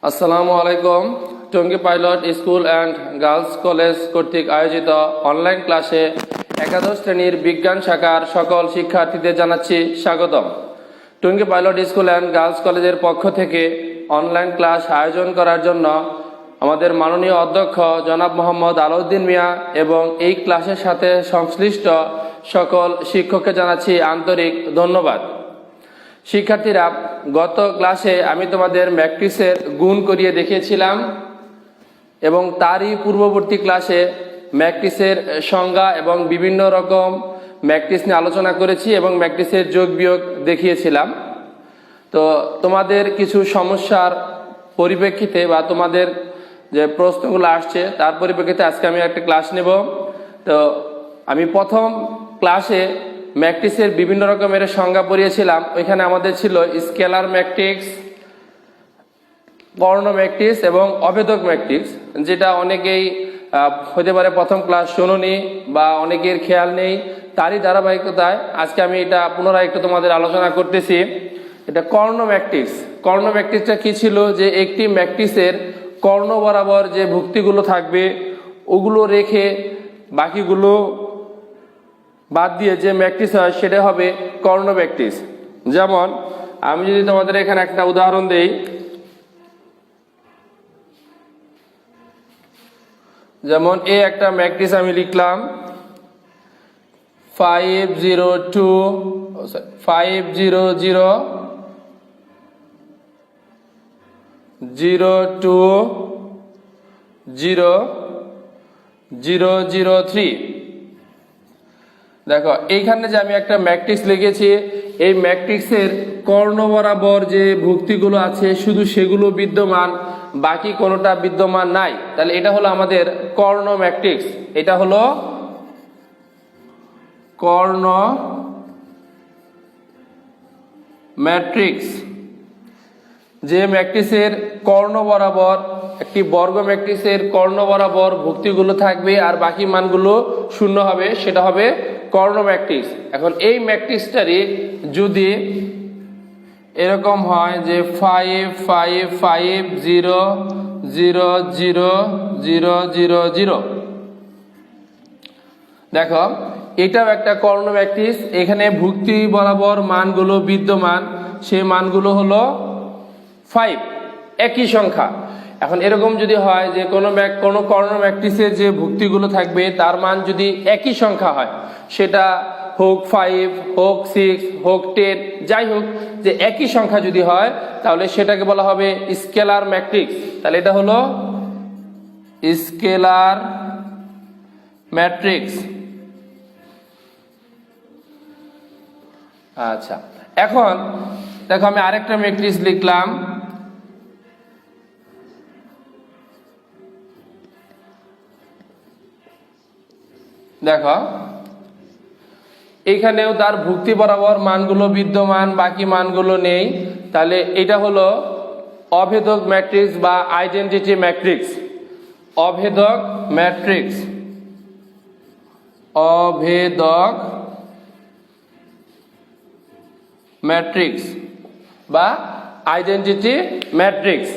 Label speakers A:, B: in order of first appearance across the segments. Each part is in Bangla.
A: আসসালামু আলাইকুম। Tongi pilot school and girls college কর্তৃক আয়োজিত অনলাইন ক্লাসে একাদশ শ্রেণীর বিজ্ঞান শাখার সকল শিক্ষার্থীদের জানাচ্ছি স্বাগতম। Tongi pilot school and girls কলেজের পক্ষ থেকে অনলাইন ক্লাস আয়োজন করার জন্য আমাদের মাননীয় অধ্যক্ষ জনাব মোহাম্মদ আলাউদ্দিন মিয়া এবং এই ক্লাসের সাথে সংশ্লিষ্ট সকল শিক্ষককে জানাচ্ছি আন্তরিক ধন্যবাদ। শিক্ষার্থীরা, গত ক্লাসে আমি তোমাদের ম্যাট্রিক্সের গুণ করিয়ে দেখিয়েছিলাম এবং তারই পূর্ববর্তী ক্লাসে ম্যাট্রিক্সের সংজ্ঞা এবং বিভিন্ন রকম ম্যাট্রিক্স নিয়ে আলোচনা করেছি এবং ম্যাট্রিক্সের যোগ বিয়োগ দেখিয়েছিলাম। তো তোমাদের কিছু সমস্যার পরিপ্রেক্ষিতে বা তোমাদের যে প্রশ্নগুলো আসছে তার পরিপ্রেক্ষিতে আজকে আমি একটা ক্লাস নেব। তো আমি প্রথম ক্লাসে ম্যাট্রিক্সের বিভিন্ন রকমের সংজ্ঞা পড়িয়েছিলাম। ওইখানে আমাদের ছিল স্কেলার ম্যাট্রিক্স, কর্ণ ম্যাট্রিক্স এবং অভেদক ম্যাট্রিক্স, যেটা অনেকেই হতে পারে প্রথম ক্লাস শোনোনি বা অনেকের খেয়াল নেই। তারই ধারাবাহিকতায় আজকে আমি এটা পুনরায় একটু তোমাদের আলোচনা করতেছি। এটা কর্ণ ম্যাট্রিক্স। কর্ণ ম্যাট্রিক্সটা কি ছিল, যে একটি ম্যাট্রিক্সের কর্ণ বরাবর যে ভুক্তিগুলো থাকবে ওগুলো রেখে বাকিগুলো বাদ দিয়ে যে ম্যাট্রিক্স হয় সেটা হবে কর্ণ ম্যাট্রিক্স। যেমন আমি যদি তোমাদের এখানে একটা উদাহরণ দেই, যেমন এই একটা ম্যাট্রিক্স আমি লিখলাম 5 0 2 5 0 0 0 2 0 0 0 3। দেখো এইখানে যে আমি একটা ম্যাট্রিক্স লিখেছি, এই ম্যাট্রিক্সের কর্ণ বরাবর যে ভুক্তিগুলো আছে শুধু সেগুলো বিদ্যমান, বাকি কোনোটা বিদ্যমান নাই। তাহলে এটা হলো আমাদের কর্ণ ম্যাট্রিক্স। এটা হলো কর্ণ ম্যাট্রিক্স। যে ম্যাট্রিক্সের কর্ণ বরাবর, একটি বর্গ ম্যাট্রিক্সের কর্ণ বরাবর ভুক্তিগুলো থাকবে আর বাকি মানগুলো শূন্য হবে, সেটা হবে কর্ণ ম্যাট্রিক্স। এখন এই ম্যাট্রিক্সটারই যদি এরকম হয় যে 5 5 5 0 0 0 0 0 0, দেখো এটাও একটা কর্ণ ম্যাট্রিক্স। এখানে ভুক্তি বরাবর মানগুলো বিদ্যমান, সেই মানগুলো হলো 5, একই সংখ্যা। এখন এরকম যদি হয় যে কোনো কর্ণ ম্যাট্রিক্সের যে ভুক্তিগুলো থাকবে তার মান যদি একই সংখ্যা হয়, সেটা হোক 5 হোক 6 হোক 10, যাই হোক, যে একই সংখ্যা যদি হয় তাহলে সেটাকে বলা হবে স্কেলার ম্যাট্রিক্স। তাহলে এটা হলো স্কেলার ম্যাট্রিক্স। আচ্ছা, এখন দেখো আমি আরেকটা ম্যাট্রিক্স লিখলাম, দেখো এইখানেও তার ভুক্তি বরাবর মানগুলো বিদ্যমান, বাকি মানগুলো নেই। তাহলে এটা হলো অভেদক ম্যাট্রিক্স বা আইডেন্টিটি ম্যাট্রিক্স। অভেদক ম্যাট্রিক্স, অভেদক ম্যাট্রিক্স বা আইডেন্টিটি ম্যাট্রিক্স।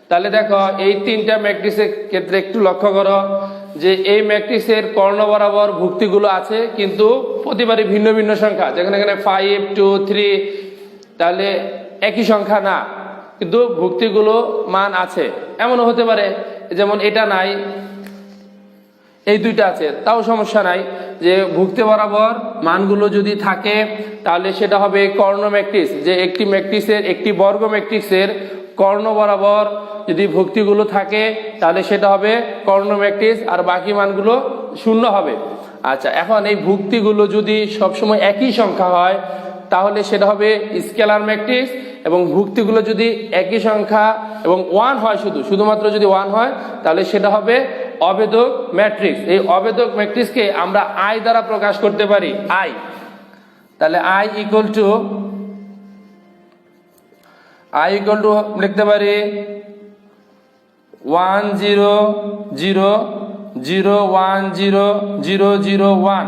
A: তাহলে দেখো এই তিনটা ম্যাট্রিক্সের ক্ষেত্রে একটু লক্ষ্য করো যে এই ম্যাট্রিক্সের কর্ণ বরাবর ভুক্তিগুলো আছে কিন্তু প্রতিবারই ভিন্ন ভিন্ন সংখ্যা। যেখানে এখানে 5 2 3, তাহলে একই সংখ্যা না, কিন্তু ভুক্তিগুলো মান আছে। এমনও হতে পারে যেমন এটা নাই, এই দুইটা আছে, তাও সমস্যা নাই। যে ভুক্তি বরাবর মানগুলো যদি থাকে তাহলে সেটা হবে কর্ণ ম্যাট্রিক্স। যে একটি ম্যাট্রিক্সের, একটি বর্গ ম্যাট্রিক্সের কর্ণ বরাবর যদি ভুক্তিগুলো থাকে তাহলে সেটা হবে কর্ণ ম্যাট্রিক্স আর বাকি মানগুলো শূন্য হবে। আচ্ছা, এখন এই ভুক্তিগুলো যদি সবসময় একই সংখ্যা হয় তাহলে সেটা হবে স্কেলার ম্যাট্রিক্স, এবং ভুক্তিগুলো যদি একই সংখ্যা এবং 1 হয়, শুধুমাত্র যদি 1 হয় তাহলে সেটা হবে অভেদক ম্যাট্রিক্স। এই অভেদক ম্যাট্রিক্সকে আমরা আই দ্বারা প্রকাশ করতে পারি, আই। তাহলে আই ইকুয়াল টু লিখতে পারি 1 0 0 0 1 0 0 0 1।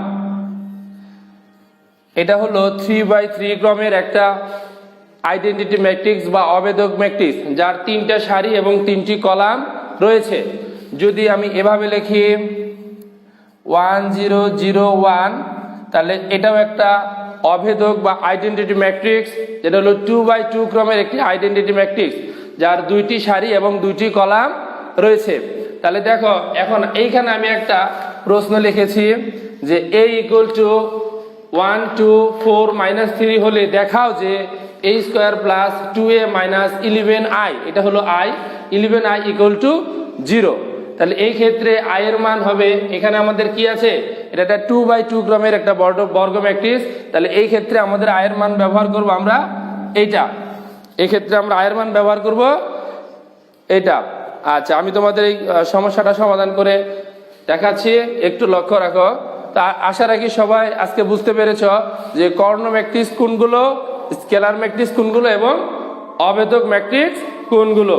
A: এটা হলো 3/3 ক্রমের একটা আইডেন্টিটি ম্যাট্রিক্স বা অভেদক ম্যাট্রিক্স, যার 3টা সারি এবং 3টি কলাম রয়েছে। যদি আমি এভাবে লিখি 1 0 0 1, তাহলে এটাও একটা অভেদক বা আইডেন্টিটি ম্যাট্রিক্স, যেটা হলো 2x2 ক্রমের একটি আইডেন্টিটি ম্যাট্রিক্স, যার 2টি সারি এবং 2টি কলাম রয়েছে। তাহলে দেখো এখন এইখানে আমি একটা প্রশ্ন লিখেছি যে a = 1 2 4 -3 হলে দেখাও যে a² + 2a - 11i, এটা হলো i, 11i = 0। তাহলে এই ক্ষেত্রে i এর মান হবে, এখানে আমাদের কি আছে, এটা একটা 2x2 ক্রমের একটা বর্গ ম্যাট্রিক্স। তাহলে এই ক্ষেত্রে আমাদের i এর মান ব্যবহার করব আমরা এইটা, এই ক্ষেত্রে আমরা i এর মান ব্যবহার করব এটা। আচ্ছা, আমি তোমাদের এই সমস্যাটা সমাধান করে দেখাচ্ছি, একটু লক্ষ্য রাখো। তা আশা রাখি সবাই আজকে বুঝতে পেরেছ যে কর্ণ ম্যাট্রিক্স কোনগুলো, স্কেলার ম্যাট্রিক্স কোনগুলো এবং অভেদক ম্যাট্রিক্স কোনগুলো।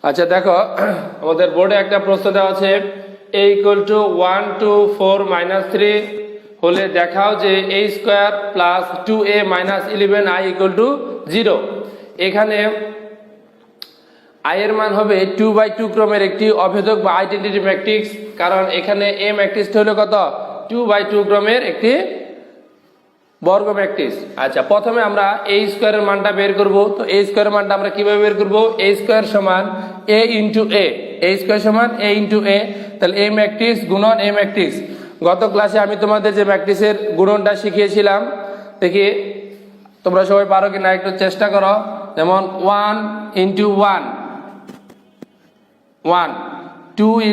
A: আচ্ছা দেখো, আমাদের বোর্ডে একটা প্রশ্ন দেওয়া আছে a = 1 2 4 -3 হলে দেখাও যে a² + 2a - 11i = 0। এখানে i এর মান হবে 2x2 ক্রমের একটি অভেদক বা আইডেন্টিটি ম্যাট্রিক্স, কারণ এখানে a ম্যাট্রিক্সটা হলো কত, 2x2 ক্রমের একটি বর্গ ম্যাট্রিক্স। আচ্ছা, প্রথমে আমরা a² এর মানটা বের করব। তো a² এর মানটা আমরা কিভাবে বের করব, a² = a × a, a² = a × a। তাহলে a ম্যাট্রিক্স গুণন a ম্যাট্রিক্স। গত ক্লাসে আমি তোমাদের যে ম্যাট্রিক্সের গুণনটা শিখিয়েছিলাম, দেখি তোমরা সবাই পারো কিনা একটু চেষ্টা করো। যেমন 1 × 1 1, 2 ×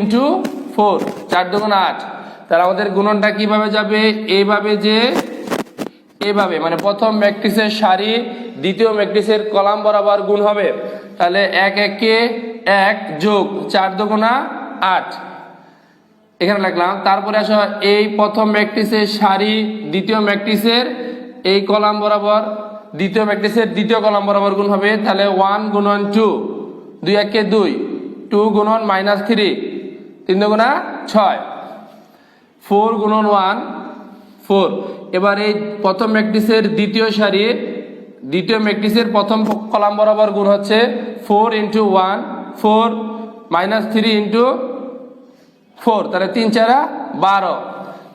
A: 4 4 × 8। তাহলে আমাদের গুণনটা কিভাবে যাবে, এইভাবে যে এভাবে, মানে প্রথম ম্যাট্রিক্সের সারি দ্বিতীয় ম্যাট্রিক্সের কলাম বরাবর গুণ হবে। তাহলে 1 1 1 যোগ 4 × 8 এখানে লিখলাম। তারপরে আসো এই প্রথম ম্যাট্রিক্সের সারি দ্বিতীয় ম্যাট্রিক্সের এই কলাম বরাবর, দ্বিতীয় ম্যাট্রিক্সের দ্বিতীয় কলাম বরাবর গুণ হবে। তাহলে 1 × 2, 2 1 2, 2 × -3 3 2 6, 4 × 1 4। এবার এই প্রথম ম্যাট্রিক্সের দ্বিতীয় সারি দ্বিতীয় ম্যাট্রিক্সের প্রথম কলাম বরাবর গুণ হচ্ছে 4 × 1 4 -3 × 4, তাহলে 3 4 12।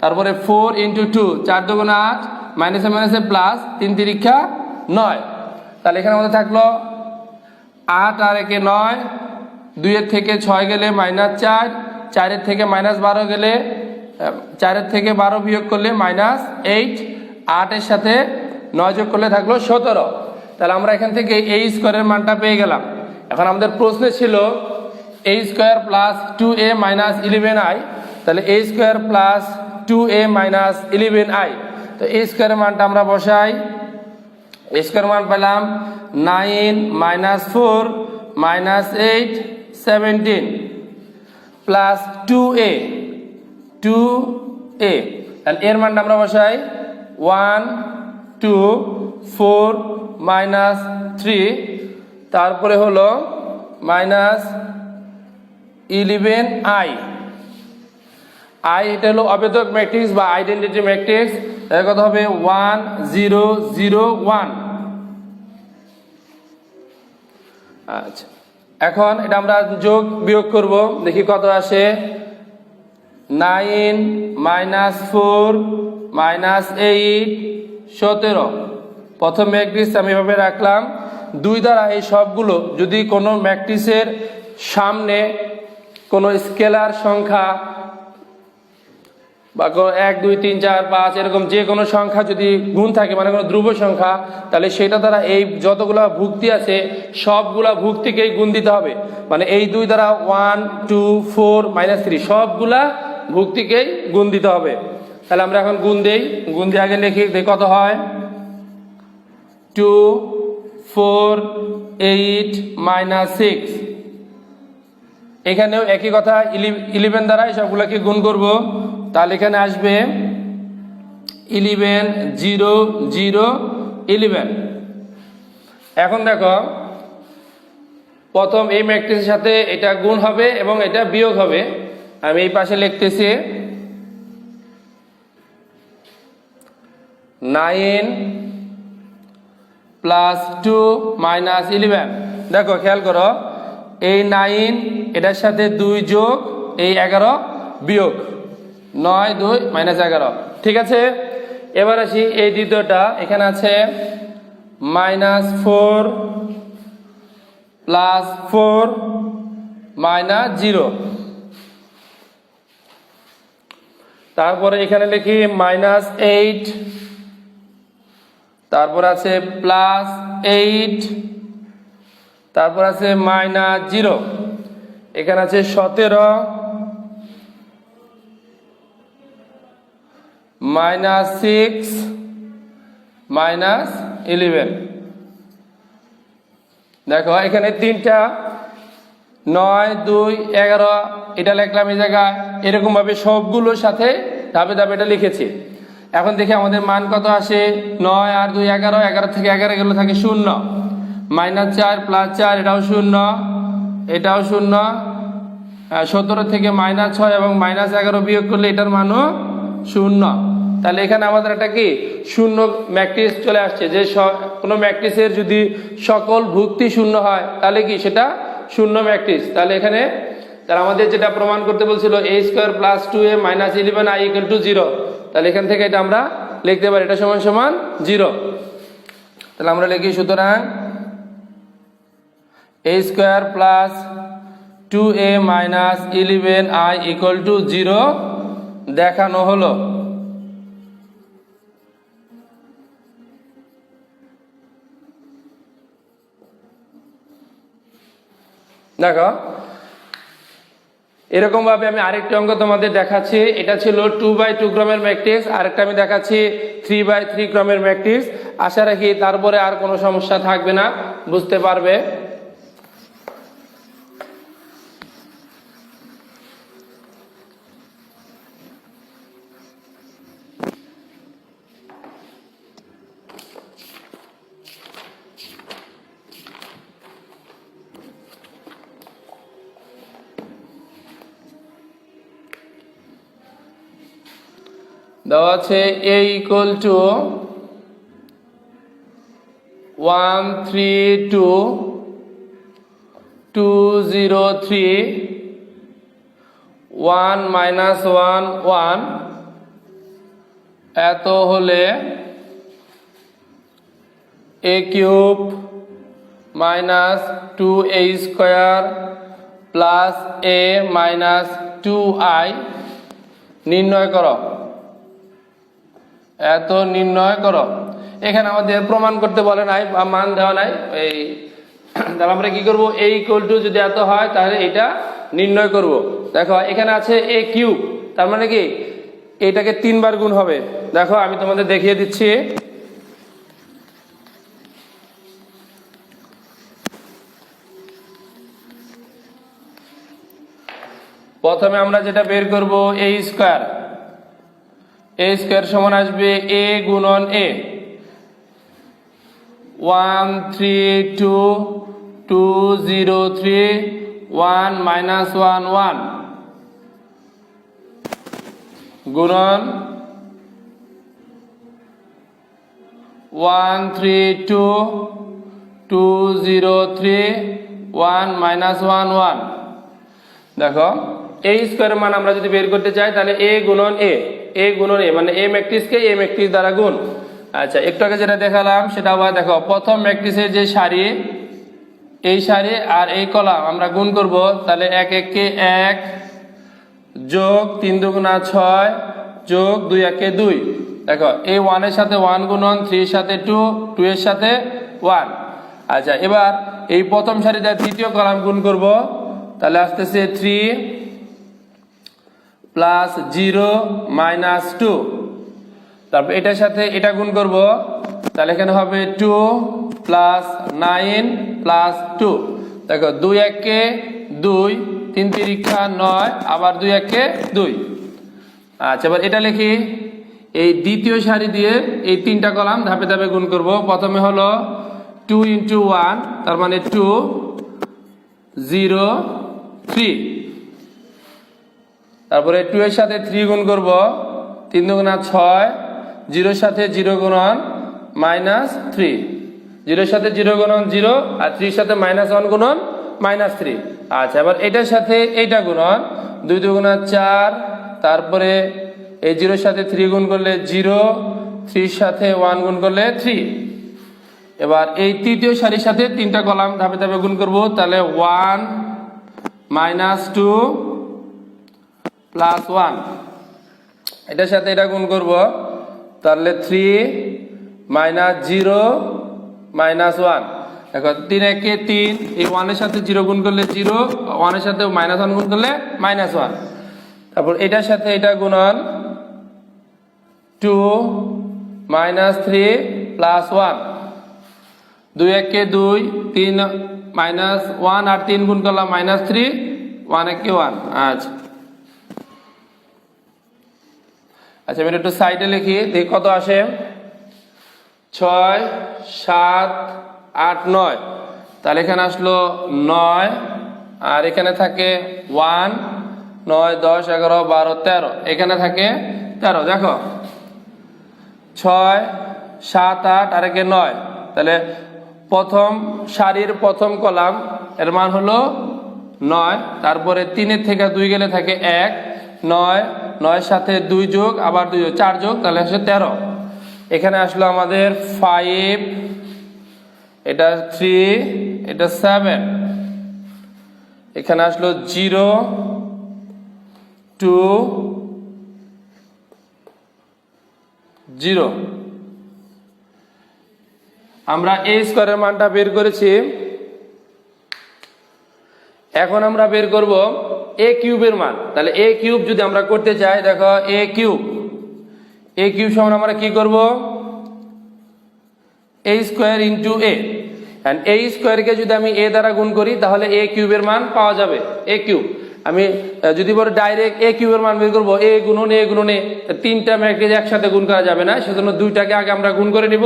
A: তারপরে 4 × 2 4 2 8 মাইনাসে মাইনাসে প্লাস 3 3 9। তাহলে এখানে আমাদের থাকলো 8 আর 1 9, 2 এর থেকে 6 গেলে -4, 4 এর থেকে -12 গেলে, 4 এর থেকে 12 বিয়োগ করলে -8, 8 এর সাথে 9 যোগ করলে থাকলো 17। তাহলে আমরা এখান থেকে a² এর মানটা পেয়ে গেলাম। এখন আমাদের প্রশ্নে ছিল a² + 2a - 11i, তাহলে a² + 2a - 11i। তো a² এর মানটা আমরা বসাই। a² মান পেলাম 9 -4 -8 17 প্লাস 2a 2a। তাহলে এর মানটা আমরা বসাই 1 2 4 -3, তারপরে হলো -11i। এটা হলো অভেদক ম্যাট্রিক্স বা আইডেন্টিটি ম্যাট্রিক্স। এর কথা হবে 1 0 0 1। আচ্ছা, এখন এটা আমরা যোগ বিয়োগ করব, দেখি কত আসে। 9 -4 -8 17। প্রথম ম্যাট্রিক্স আমি এভাবে রাখলাম। 2 দ্বারা এই সবগুলো, যদি কোনো ম্যাট্রিক্সের সামনে কোনো স্কেলার সংখ্যা বা 1 2 3 4 5 এরকম যে কোনো সংখ্যা যদি গুণ থাকে, মানে কোনো ধ্রুব সংখ্যা, তাহলে সেটা দ্বারা এই যতগুলা ভুক্তি আছে সবগুলা ভুক্তিকেই গুণ দিতে হবে। মানে এই 2 দ্বারা 1 2 4 -3 সবগুলা ভুক্তিকেই গুণ দিতে হবে। তাহলে আমরা এখন গুণ দেই, গুণ দিয়ে আগে লিখি, দেখি কত হয়। 2 4 8 -6। এখানেও একই কথা, 11 দ্বারা সবগুলোকে গুণ করব। তাহলে এখানে আসবে 11 0 0 11। এখন দেখো, প্রথম এই ম্যাট্রিক্সের সাথে এটা গুণ হবে এবং এটা বিয়োগ হবে। আমি এই পাশে লিখতেছি 9 প্লাস 2 মাইনাস 11। দেখো খেয়াল করো, এই 9 এটার সাথে 2 যোগ এই 11 বিয়োগ 9 2 মাইনাস 11। ঠিক আছে, এবার আসি এই দ্বিতীয়টা। এখানে আছে -4 প্লাস 4 মাইনাস 0। তারপরে এখানে লিখি -8, তারপর আছে +8, তারপর আছে -0। এখানে আছে 17 -6 -11। দেখো এখানে তিনটা 9 2 11 এটা লিখলাম এই জায়গায়। এরকম ভাবে সবগুলোর সাথে ধাপে ধাপে এটা লিখেছি। এখন দেখি আমাদের মান কত আসে। 9 আর 2 11, 11 থেকে 11 গেলে থাকে 0, -4 +4 এটাও 0, এটাও 0, 17 থেকে -6 এবং -11 বিয়োগ করলে এটার মানও 0। তাহলে এখানে আমাদের একটা কি শূন্য ম্যাট্রিক্স চলে আসছে। যে কোনো ম্যাট্রিক্সের যদি সকল ভুক্তি শূন্য হয় তাহলে কি সেটা শূন্য ম্যাট্রিক্স। তাহলে এখানে তার আমাদের যেটা প্রমাণ করতে বলছিল a² + 2a - 11i = 0। তাহলে এখান থেকে এটা আমরা লিখতে পারি এটা সমান সমান 0। তাহলে আমরা লিখি সুতরাং a² + 2a - 11i = 0 দেখানো হলো। দেখো এরকম ভাবে আমি আরেকটি অঙ্ক তোমাদের দেখাচ্ছি। এটা ছিল 2/2 ক্রমের ম্যাট্রিক্স, আরেকটা আমি দেখাচ্ছি 3/3 ক্রমের ম্যাট্রিক্স। আশা রাখি তারপরে আর কোনো সমস্যা থাকবে না, বুঝতে পারবে। দেওয়া আছে a = 1 3 2 2 0 3 1 - 1 1 এত হলে a³ - 2a² plus a - 2i নির্ণয় করো। এত নির্ণয় করো। এখানে আমাদের প্রমাণ করতে বলে নাই বা মান দেওয়া নাই। এই তাহলে আমরা কি করব, a = যদি এত হয় তাহলে এটা নির্ণয় করব। দেখো এখানে আছে a³, তার মানে কি এটাকে 3 বার গুণ হবে। দেখো আমি তোমাদের দেখিয়ে দিচ্ছি। প্রথমে আমরা যেটা বের করব a² সমান আসবে a গুণন a। 1 3 2 2 0 3 1 - 1 1 গুণন 1 3 2 2 0 3 1 - 1 1। দেখো a² মান আমরা যদি বের করতে চাই তাহলে a গুণন a, a গুণন a মানে a ম্যাট্রিক্সকে a ম্যাট্রিক্স দ্বারা গুণ। আচ্ছা একটু আগে যেটা দেখালাম সেটা আবার দেখো, প্রথম ম্যাট্রিক্সের যে সারি, এই সারি আর এই কলাম আমরা গুণ করব। তাহলে 1 1 কে 1 যোগ 3 2 6 যোগ 2 1 কে 2। দেখো এই 1 এর সাথে 1 গুণন, 3 এর সাথে 2, 2 এর সাথে 1। আচ্ছা এবার এই প্রথম সারিতে দ্বিতীয় কলাম গুণ করব। তাহলে আসতেছে 3 প্লাস 0 মাইনাস 2। তারপর এটার সাথে এটা গুণ করব, তাহলে এখানে হবে 2 প্লাস 9 প্লাস 2। দেখো 2 1 কে 2, 3 3 9, আবার 2 1 কে 2। আচ্ছা এবার এটা লিখি, এই দ্বিতীয় সারি দিয়ে এই তিনটা কলাম ধাপে ধাপে গুণ করব। প্রথমে হলো 2 × 1 তার মানে 2 0 3। তারপরে 2 এর সাথে 3 গুণ করব, 3 দুগুণা 6, 0 এর সাথে 0 গুণন -3, 0 এর সাথে 0 গুণন 0, আর 3 এর সাথে -1 গুণন -3। আচ্ছা, এবার এটার সাথে এইটা গুণন, 2 দুগুণা 4, তারপরে এই 0 এর সাথে 3 গুণ করলে 0, 3 এর সাথে 1 গুণ করলে 3। এবার এই তৃতীয় সারির সাথে তিনটা কলাম ধাপে ধাপে গুণ করব, তাহলে 1 -2 +1, এটার সাথে এটা গুণ করব, তাহলে 3 -0 -1। দেখো 3 একে 3, এই 1 এর সাথে 0 গুণ করলে 0, 1 এর সাথে -1 গুণ করলে -1। তারপর এটার সাথে এটা গুণন, 2 -3 +1, 2 একে 2, 3 -1 আর 3 গুণ করলাম -3, 1 একে 1। আচ্ছা, আমি একটু সাইডে লিখি, দেখি কত আসে। 6 7 8 9, তাহলে এখানে আসলো 9, আর এখানে থাকে 1, 9 10 11 12 13, এখানে থাকে 13। দেখো 6 7 8 আর একে 9, তাহলে প্রথম সারির প্রথম কলাম এর মান হলো 9, তারপরে 3 এর থেকে 2 গেলে থাকে 1, 9, 9 এর সাথে 2 যোগ, আবার 2 যোগ, 4 যোগ, তাহলে আসে 13। এখানে আসলো আমাদের 5, এটা 3, এটা 7, এখানে আসলো 0 2 0। আমরা a স্কয়ারের মানটা বের করেছি, এখন আমরা বের করব a কিউবের মান। তাহলে a কিউব যদি আমরা করতে চাই, দেখো a কিউব সমান আমরা কি করব, a square into a, and a স্কয়ারকে যদি আমি a দ্বারা গুণ করি তাহলে a কিউবের মান পাওয়া যাবে। a কিউব আমি যদি বলি ডাইরেক্ট a কিউবের মান বের করব, a গুণন a গুণন a, তিনটা ম্যাট্রিক্স একসাথে গুণ করা যাবে না, সেজন্য দুইটাকে আগে আমরা গুণ করে নিব।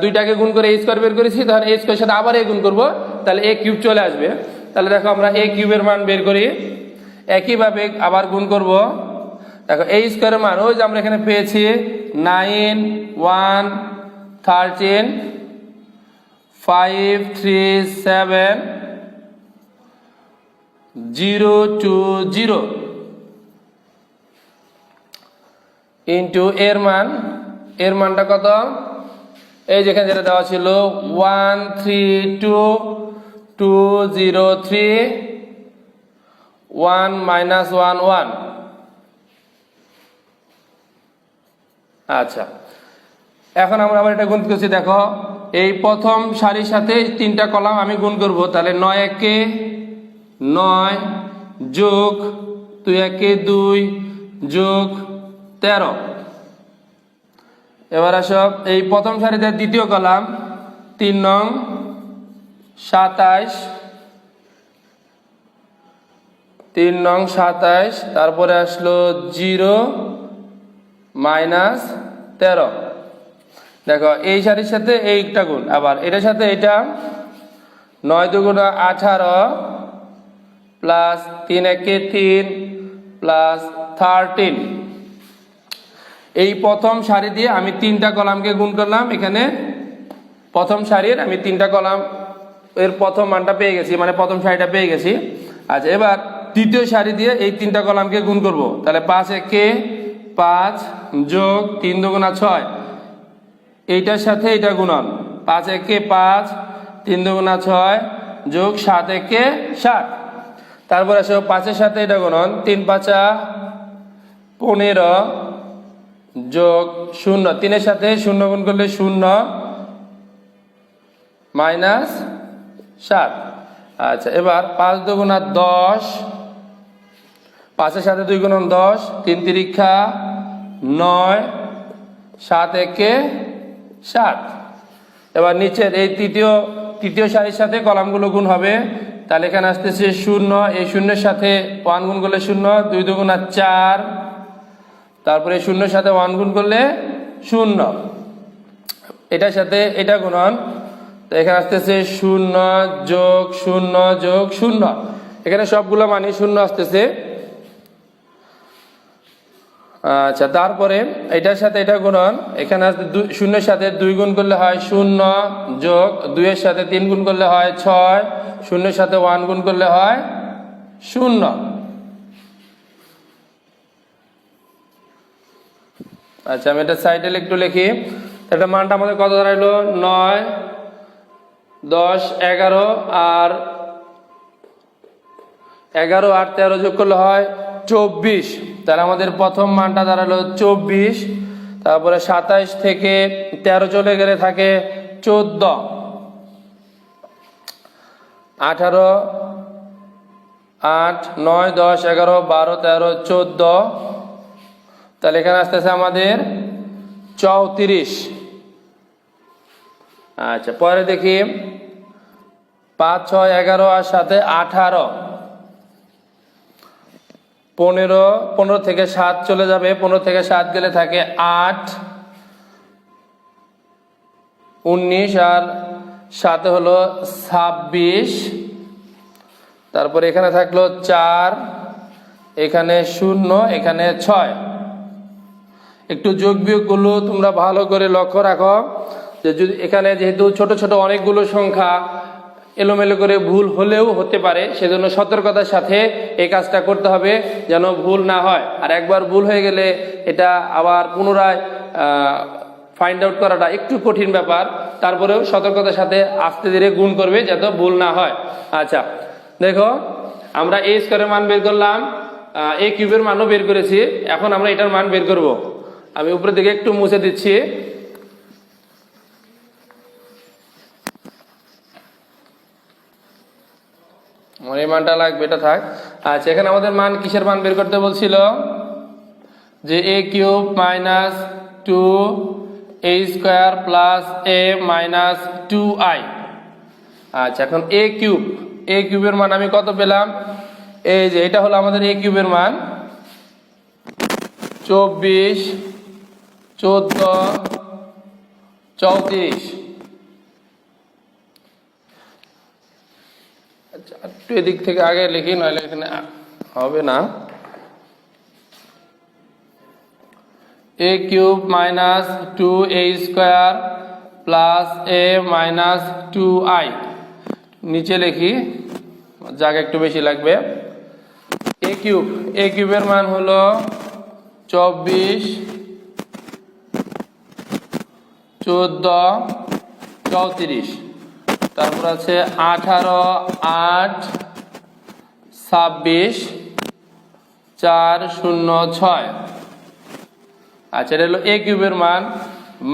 A: দুইটাকে গুণ করে a স্কয়ার বের করেছি, তাহলে a স্কয়ারের সাথে আবার a গুণ করব, তাহলে a কিউব চলে আসবে। তাহলে দেখো আমরা a কিউবের মান বের করি, একইভাবে আবার গুণ করব। দেখো a স্কয়ারের মান ওই যে আমরা এখানে পেয়েছি 9 1 13 5 3 7 0 2 0 ইন্টু এর মানটা কত, এই যেখানে যেটা দেওয়া ছিল 1 3 2 2 0 3 1 -1 1। আচ্ছা, এখন আমরা আবার এটা গুণ করছি। দেখো এই প্রথম সারির সাথে তিনটা কলাম আমি গুণ করব, তাহলে 9 একে 9 যোগ 2 একে 2 যোগ 13। এবার আসো এই প্রথম সারিতে দ্বিতীয় কলাম 3 নং 27, 3 নং 27, তারপরে আসলো 0 -13। দেখো এই সারির সাথে এইটা গুণ, আবার এটার সাথে এটা 9 দুগুণ 18 প্লাস 3 একে 3 প্লাস 13। এই প্রথম সারি দিয়ে আমি তিনটা কলামকে গুণ করলাম, এখানে প্রথম সারির আমি তিনটা কলাম এর প্রথম মানটা পেয়ে গেছি, মানে প্রথম সারিটা পেয়ে গেছি। আচ্ছা, এবার তৃতীয় সারি দিয়ে এই তিনটা কলামকে গুণ করব, তাহলে 5 একে 5 যোগ 3 দুগুণ 6, এইটার সাথে এটা গুণন, 5 একে 5 3 দুগুণ 6 যোগ 7 একে 7। তারপর আসো 5 এর সাথে এটা গুণন, 3 5 15 যোগ 0, 3 এর সাথে 0 গুণ করলে 0 -7। আচ্ছা, এবার 5 দুগুণ 10, 5 এর সাথে 2 গুণন 10, 3 তিরিক্ষা 9, 7 একে 7। এবার নিচের এই তৃতীয় সারির সাথে কলামগুলো গুণ হবে, তাহলে এখানে আসতেছে 0, এই 0 এর সাথে 1 গুণ করলে 0, 2 দুগুণ 4, তারপরে 0 এর সাথে 1 গুণ করলে 0, এটার সাথে এটা গুণন, তো এখানে আসতেছে 0 যোগ 0 যোগ 0, এখানে সবগুলো মানই 0 আসতেছে। আচ্ছা, তারপরে এটার সাথে এটা গুণন, এখানে শূন্যের সাথে 2 গুণ করলে হয় 0, যোগ 2 এর সাথে 3 গুণ করলে হয় 6, শূন্যের সাথে 1 গুণ করলে হয় 0। আচ্ছা, আমি এটা সাইডে একটু লিখি। এটা মানটা আমাদের কত দাঁড়াইলো? 9, 10, 11 আর 11 আর 13 যোগ করলে হয় 24। তাহলে আমাদের প্রথম মানটা দাঁড়ালো 24। তারপরে 27 থেকে 13 চলে গেলে থাকে 14, 18, 8, 9, 10, 11, 12, 13, 14। তাহলে এখানে আসতেছে আমাদের 34। আচ্ছা, পরে দেখি 5, 6, 11 আর সাথে 18, 15 থেকে 7 চলে যাবে, 15 থেকে 7 গেলে থাকে 8, 19 আর 7 হলো 26। তারপরে এখানে থাকলো 4, এখানে 0, এখানে 6। একটু যোগ বিয়োগ গুলো তোমরা ভালো করে লক্ষ্য রাখো, যে যদি এখানে যেহেতু ছোট ছোট অনেকগুলো সংখ্যা এলোমেলো করে ভুল হলেও হতে পারে, সেজন্য সতর্কতার সাথে এই কাজটা করতে হবে যেন ভুল না হয়। আর একবার ভুল হয়ে গেলে এটা আবার পুনরায় ফাইন্ড আউট করাটা একটু কঠিন ব্যাপার। তারপরেও সতর্কতার সাথে আস্তে ধীরে গুণ করবে যাতে ভুল না হয়। আচ্ছা, দেখো আমরা a স্কয়ারের মান বের করলাম, a কিউবের মানও বের করেছি। এখন আমরা এটার মান বের করব। আমি উপরের দিকে একটু মুছে দিচ্ছি। আমার এই মানটা লাগবে, এটা থাক। আচ্ছা, এখানে আমাদের মান কিসের মান বের করতে বলছিল? যে a cube minus 2a square plus a minus 2i। আচ্ছা, এখন a কিউবের মান আমি কত পেলাম? এই যে এটা হলো আমাদের a কিউবের মান, 24, 14, 34। আচ্ছা, একটু এদিক থেকে আগে লিখি, নইলে এখানে হবে না। a cube minus 2a square plus a minus 2i, নিচে লিখি, জায়গা একটু বেশি লাগবে। a কিউবের মান হলো 24, 14, 34। তারপর আছে 18, 8, 26, 4, 0, 6। আচ্ছা, এটা হলো a কিউবের মান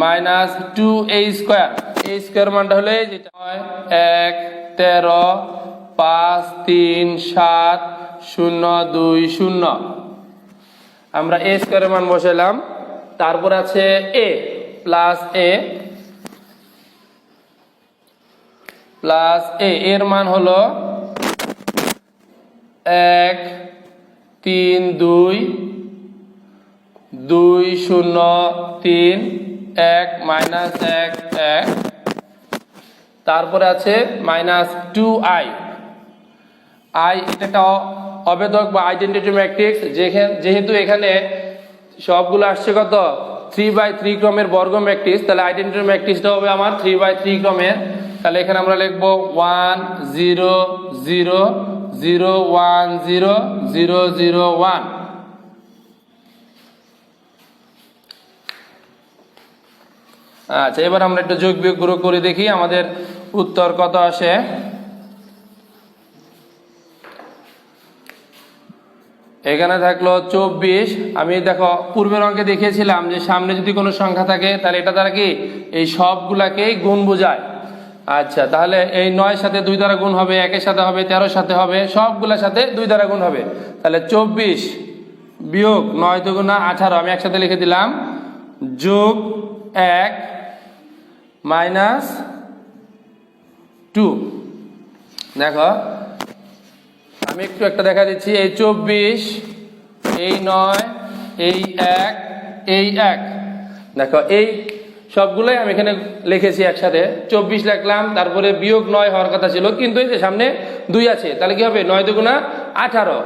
A: মাইনাস 2a স্কয়ার মানটা হলে যেটা হয় 1, 13, 5, 3, 7, 0, 2, 0। আমরা a স্কয়ারের মান বসাইলাম। তারপর আছে a প্লাস এর মান হলো 1, 3, 2, 2, 0, 3, 1, মাইনাস 1, 1। তারপরে আছে মাইনাস 2i। এটা একটা অবেদক বা আইডেন্টিটি ম্যাট্রিক্স, যেহেতু এখানে সবগুলো আসছে কত 3/3 ক্রমের বর্গ ম্যাট্রিক্স, তাহলে আইডেন্টিটি ম্যাট্রিক্সটা হবে আমার 3/3 ক্রমের। তাহলে এখানে আমরা লিখবো 1 0 0 0 1 0 0 0 1। আচ্ছা, এবার আমরা একটু যোগ বিয়োগ করে দেখি আমাদের উত্তর কত আসে। এখানে থাকলো 24। আমি দেখো পূর্বের অঙ্কে দেখিয়েছিলাম যে সামনে যদি কোনো সংখ্যা থাকে তাহলে এটা দ্বারা কি এই সবগুলাকেই গুণ বোঝায়। আচ্ছা, তাহলে এই 9 সাথে 2 দ্বারা গুণ হবে, 1 এর সাথে হবে, 13 সাথে হবে, সবগুলোর সাথে 2 দ্বারা গুণ হবে। তাহলে 24 বিয়োগ 9 দুগুণা 18, আমি একসাথে লিখে দিলাম, যোগ 1 মাইনাস 2। দেখো আমি একটু একটা দেখা দিচ্ছি, এই 24, এই 9, এই 1, এই 1। দেখো এই সবগুলোই আমি এখানে লিখেছি একসাথে। 24 লিখলাম, তারপরে বিয়োগ 9 হওয়ার কথা ছিল, কিন্তু এই যে সামনে 2 আছে, তাহলে কি হবে 9 দুগুণা 18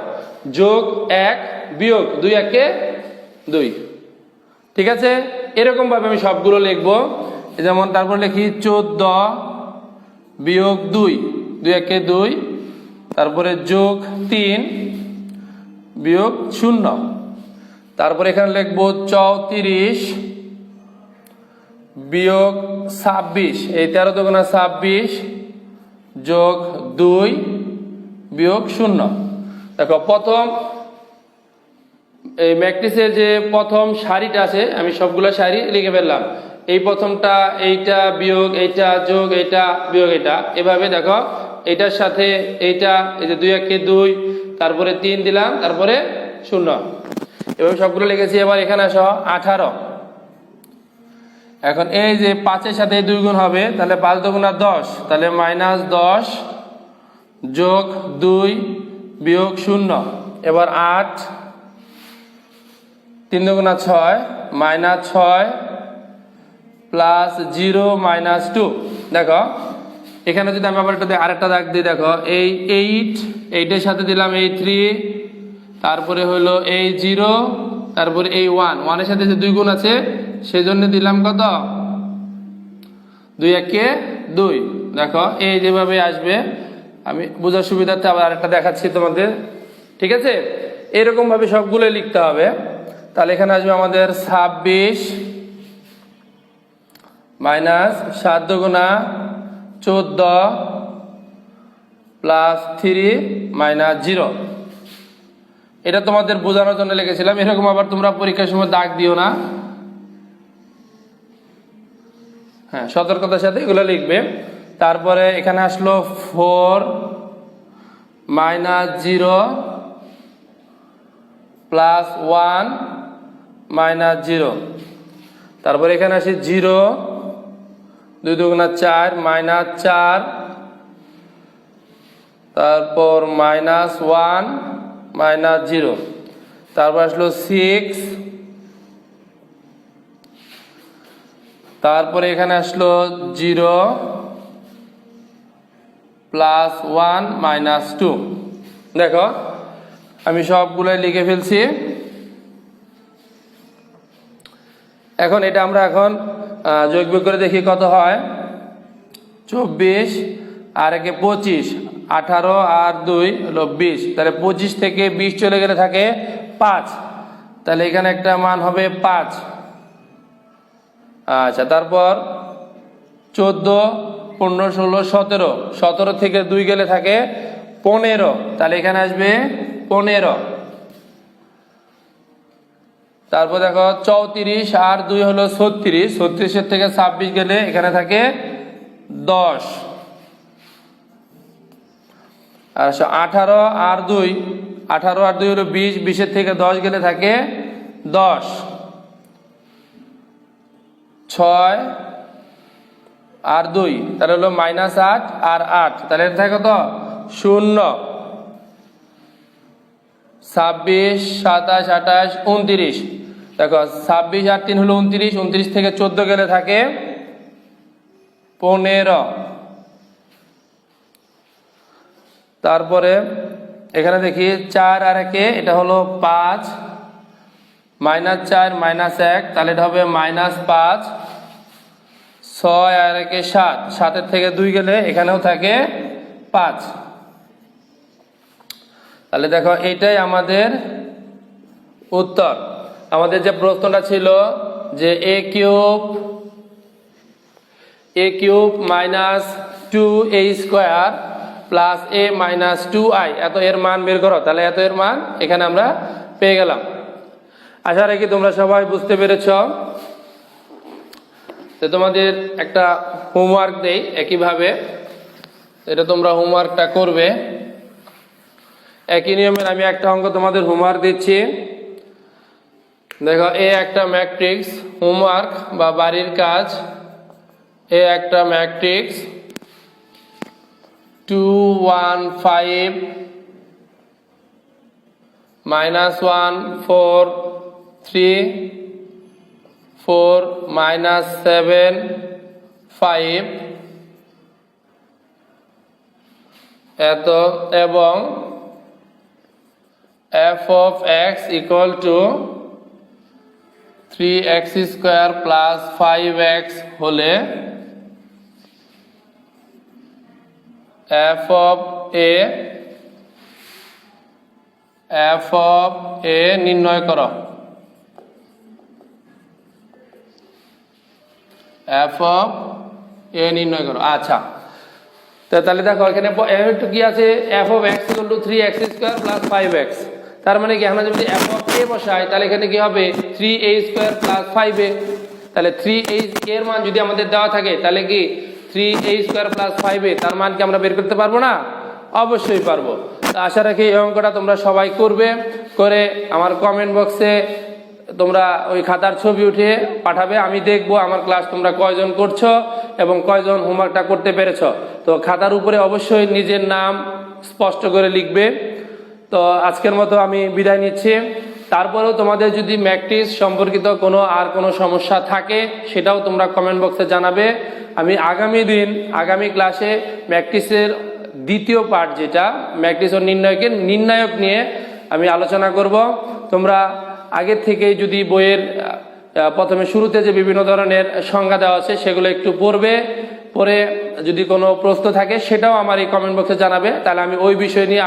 A: যোগ 1 বিয়োগ 2 1 কে 2। ঠিক আছে, এরকম ভাবে আমি সবগুলো লিখবো। যেমন তারপর লিখি 14 বিয়োগ 2, 2 একে 2, তারপরে যোগ 3 বিয়োগ 0, তারপরে এখানে লিখবো 34 বিয়োগ 26, এই 13 দুগুণা 26 যোগ 2 বিয়োগ 0। দেখো প্রথম এই ম্যাট্রিক্সের যে প্রথম সারিটা আছে আমি সবগুলো সারি লিখে ফেললাম। এই প্রথমটা, এইটা বিয়োগ এইটা যোগ এইটা বিয়োগ এটা, এভাবে দেখো এইটার সাথে এইটা, এই যে 2 একে 2, তারপরে 3 দিলাম, তারপরে 0, এভাবে সবগুলো লিখেছি। এবার এখানে আসো 18। এখন এই যে 5-এর সাথে 2 গুণ হবে, তাহলে 5 দুগুণা 10, তাহলে -10 যোগ 2 বিয়োগ 0। এবার 8, 3 দুগুণা 6, -6 প্লাস 0 -2। দেখো এখানে যদি আমি আবার আরেকটা দাগ দিই, দেখো এই 8-এর সাথে দিলাম এই 3, তারপরে হলো এই 0, তারপরে এই 1-এর সাথে যে 2 গুণ আছে সেই জন্য দিলাম কত, 2 একে 2। দেখো এই যেভাবে আসবে, আমি বোঝার সুবিধার্থে আবার আরেকটা দেখাচ্ছি তোমাদের। ঠিক আছে, এরকম ভাবে সবগুলো লিখতে হবে। তাহলে এখানে আসবে আমাদের 26 মাইনাস 7 দুগুণা 14 প্লাস 3 মাইনাস 0। এটা তোমাদের বোঝানোর জন্য লিখেছিলাম। এরকম আবার তোমরা পরীক্ষার সময় দাগ দিও না, হ্যাঁ সতর্কতার সাথে এগুলো লিখবে। তারপরে এখানে আসলো 4 মাইনাস 0 প্লাস 1 মাইনাস 0, তারপরে এখানে আসি 0, 2 দুগুণা 4 মাইনাস 4, তারপর -1 মাইনাস 0, তারপর আসলো 6, তারপরে এখানে আসলো 0 প্লাস 1 মাইনাস 2। দেখো আমি সবগুলোই লিখে ফেলছি। এখন এটা আমরা এখন যোগ বিয়োগ করে দেখি কত হয়। 24 আর 1 25, 18 আর 2 হলো 20, তাহলে 25 থেকে 20 চলে গেলে থাকে 5, তাহলে এখানে একটা মান হবে 5। আচ্ছা, তারপর 14, 15, 16, 17, 17 থেকে 2 গেলে থাকে 15, তাহলে এখানে আসবে 15। তারপর দেখো 34 আর 2 হলো 36, 36 থেকে 26 গেলে এখানে থাকে 10। আর 18 আর 2, 18 আর 2 হলো 20, 20 থেকে 10 গেলে থাকে 10। 6 আর 2 তাহলে হলো -8 আর 8, তাহলে এটা থাকে কত, 0। 26, 27, 28, 29, দেখো 26 আর 3 হলো 29, 29 থেকে 14 গেলে থাকে 15। তারপরে এখানে দেখি 4 আর 1, এটা হলো 5, -4 -1, তাহলে এটা হবে -5। 6 আর 1 7, 7 থেকে 2 গেলে এখানেও থাকে 5। তাহলে দেখো এইটাই আমাদের উত্তর। আমাদের যে প্রশ্নটা ছিল যে a cube minus 2a square plus a minus 2i, এত এর মান বের করো, তাহলে এত এর মান এখানে আমরা পেয়ে গেলাম। আশা রাখি তোমরা সবাই বুঝতে পেরেছ। তো তোমাদের একটা হোমওয়ার্ক দেই একইভাবে, এটা তোমরা হোমওয়ার্কটা করবে। একই নিয়মের আমি একটা অঙ্ক তোমাদের হোমওয়ার্ক দিচ্ছি। দেখো এ একটা ম্যাট্রিক্স, হোমওয়ার্ক বা বাড়ির কাজ, এ একটা ম্যাট্রিক্স 2 1 5 -1 4 3 4 -7 5 এত, এবং f of x equal to 3x² plus 5x হলে f of a নির্ণয় করো। f of a নির্ণয় করো। আচ্ছা, তাহলে দেখো এখানে একটু কি আছে, f of x equal to 3x² plus 5x। তার মানে কি আমরা যদি f of a বসাই তাহলে এখানে কি হবে 3a² plus 5a। তাহলে 3a এর মান যদি আমাদের দেওয়া থাকে তাহলে কি 3a² plus 5a তার মান কি আমরা বের করতে পারবো না? অবশ্যই পারবো। তো আশা রাখি এই অঙ্কটা তোমরা সবাই করবে, করে আমার কমেন্ট বক্সে তোমরা ওই খাতার ছবি উঠিয়ে পাঠাবে। আমি দেখবো আমার ক্লাস তোমরা কয়জন করছো এবং কয়জন হোমওয়ার্কটা করতে পেরেছো। তো খাতার উপরে অবশ্যই নিজের নাম স্পষ্ট করে লিখবে। তো আজকের মতো আমি বিদায় নিচ্ছি। তারপরেও তোমাদের যদি ম্যাট্রিক্স সম্পর্কিত কোনো সমস্যা থাকে সেটাও তোমরা কমেন্ট বক্সে জানাবে। আমি আগামী ক্লাসে ম্যাট্রিক্সের দ্বিতীয় পার্ট, যেটা ম্যাট্রিক্স ও নির্ণায়ক নিয়ে আমি আলোচনা করব। তোমরা আগের থেকেই যদি বইয়ের প্রথমে শুরুতে যে বিভিন্ন ধরনের সংজ্ঞা দেওয়া আছে সেগুলো একটু পড়ে যদি কোনো প্রশ্ন থাকে সেটাও আমার এই কমেন্ট বক্সে জানাবে, তাহলে আমি ওই বিষয় নিয়ে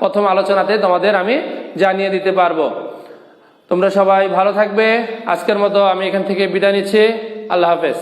A: প্রথম আলোচনাতে তোমাদের আমি জানিয়ে দিতে পারবো। তোমরা সবাই ভালো থাকবে। আজকের মতো আমি এখান থেকে বিদায় নিচ্ছি। আল্লাহ হাফেজ।